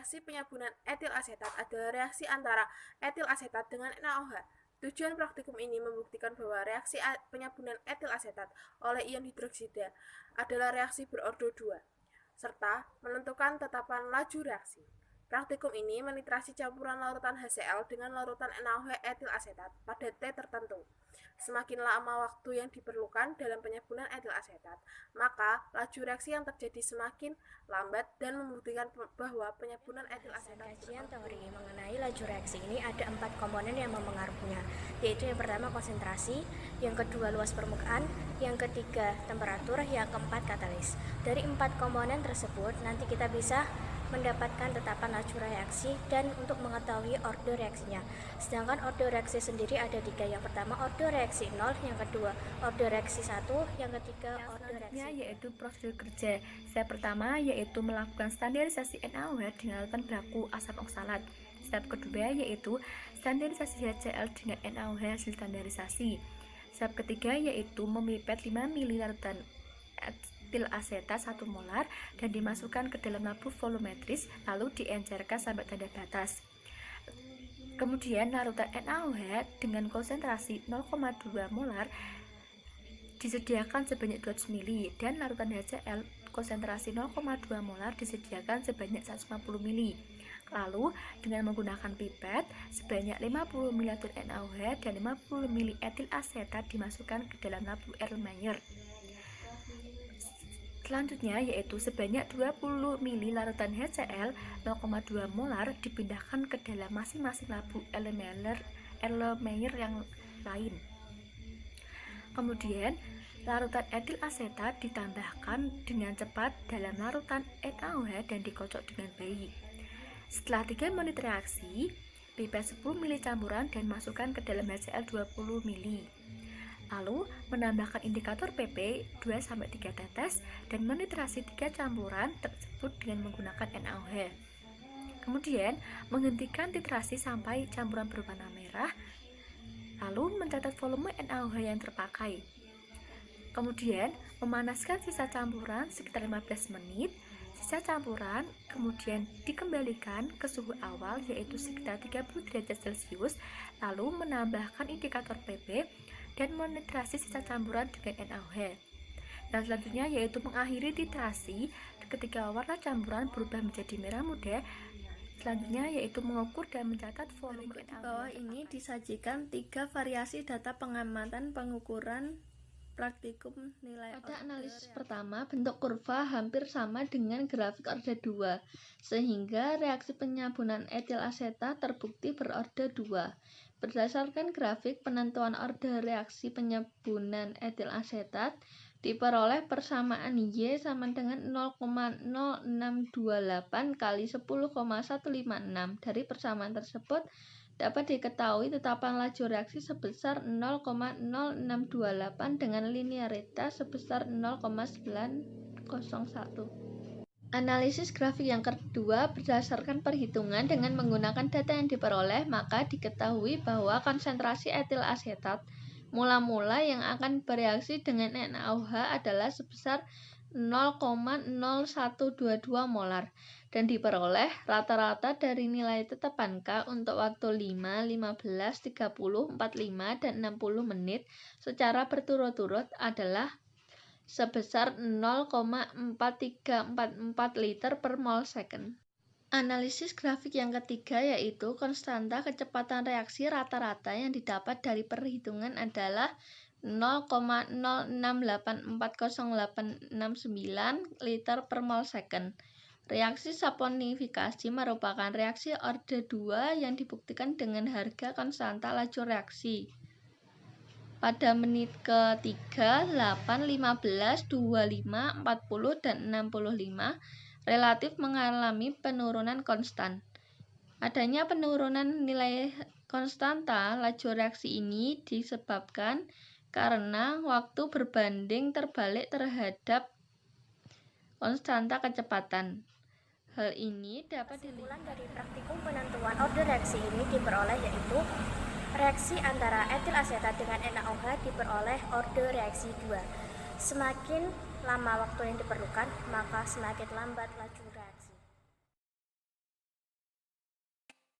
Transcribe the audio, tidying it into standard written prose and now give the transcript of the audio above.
reaksi penyabunan etil asetat adalah reaksi antara etil asetat dengan NaOH. Tujuan praktikum ini membuktikan bahwa reaksi penyabunan etil asetat oleh ion hidroksida adalah reaksi berordo 2, serta menentukan tetapan laju reaksi. Praktikum ini menitrasi campuran larutan HCl dengan larutan NaOH etil asetat pada T tertentu. Semakin lama waktu yang diperlukan dalam penyabunan etil asetat, maka laju reaksi yang terjadi semakin lambat dan membuktikan bahwa penyabunan etil asetat. Kajian teori mengenai laju reaksi ini ada 4 komponen yang memengaruhinya, yaitu yang pertama konsentrasi, yang kedua luas permukaan, yang ketiga temperatur, yang keempat katalis. Dari 4 komponen tersebut, nanti kita bisa mendapatkan tetapan laju reaksi dan untuk mengetahui ordo reaksinya. Sedangkan ordo reaksi sendiri ada 3. Yang pertama ordo reaksi 0, yang kedua ordo reaksi 1, yang ketiga ordo reaksi 2. Yaitu prosedur kerja. Step pertama yaitu melakukan standarisasi NaOH dengan larutan baku asam oksalat. Step kedua yaitu standarisasi HCl dengan NaOH hasil standarisasi. Step ketiga yaitu memipet 5 ml larutan etil asetat 1 molar dan dimasukkan ke dalam lampu volumetris lalu diencerkan sampai tanda batas. Kemudian larutan NaOH dengan konsentrasi 0,2 molar disediakan sebanyak 200 ml dan larutan HCl konsentrasi 0,2 molar disediakan sebanyak 150 ml. Lalu dengan menggunakan pipet sebanyak 50 ml NaOH dan 50 ml etil asetat dimasukkan ke dalam lampu Erlenmeyer. Selanjutnya yaitu sebanyak 20 ml larutan HCl 0,2 molar dipindahkan ke dalam masing-masing lampu Erlenmeyer yang lain. Kemudian larutan etil asetat ditambahkan dengan cepat dalam larutan NaOH dan dikocok dengan baik. Setelah 3 menit reaksi, pipet 10 ml campuran dan masukkan ke dalam HCl 20 ml. Lalu menambahkan indikator PP 2-3 tetes dan menitrasi 3 campuran tersebut dengan menggunakan NaOH. Kemudian menghentikan titrasi sampai campuran berwarna merah, lalu mencatat volume NaOH yang terpakai. Kemudian memanaskan sisa campuran sekitar 15 menit. Sisa campuran kemudian dikembalikan ke suhu awal yaitu sekitar 30 derajat Celcius, lalu menambahkan indikator PP dan menitrasi sisa campuran dengan NaOH. Dan selanjutnya yaitu mengakhiri titrasi ketika warna campuran berubah menjadi merah muda. Selanjutnya yaitu mengukur dan mencatat volume NaOH. Di bawah ini disajikan 3 variasi data pengamatan pengukuran praktikum nilai. Pada analisis pertama, bentuk kurva hampir sama dengan grafik orde 2, sehingga reaksi penyabunan etil asetat terbukti berorde 2. Berdasarkan grafik, penentuan orde reaksi penyabunan etil asetat diperoleh persamaan Y sama dengan 0,0628 kali 10,156. Dari persamaan tersebut dapat diketahui tetapan laju reaksi sebesar 0,0628 dengan linearitas sebesar 0,901. Analisis grafik yang kedua berdasarkan perhitungan dengan menggunakan data yang diperoleh, maka diketahui bahwa konsentrasi etil asetat mula-mula yang akan bereaksi dengan NaOH adalah sebesar 0,0122 molar dan diperoleh rata-rata dari nilai tetapan K untuk waktu 5, 15, 30, 45, dan 60 menit secara berturut-turut adalah sebesar 0,4344 liter per mol second. Analisis grafik yang ketiga yaitu konstanta kecepatan reaksi rata-rata yang didapat dari perhitungan adalah 0,0684089 liter per mol second. Reaksi saponifikasi merupakan reaksi orde 2 yang dibuktikan dengan harga konstanta laju reaksi. Pada menit ke-3, 8, 15, 25, 40, dan 65 relatif mengalami penurunan konstan. Adanya penurunan nilai konstanta laju reaksi ini disebabkan karena waktu berbanding terbalik terhadap konstanta kecepatan. Hal ini dapat Kesimpulan dari praktikum penentuan ordo reaksi ini diperoleh yaitu reaksi antara etil asetat dengan NaOH diperoleh ordo reaksi 2. Semakin lama waktu yang diperlukan, maka semakin lambat laju reaksi.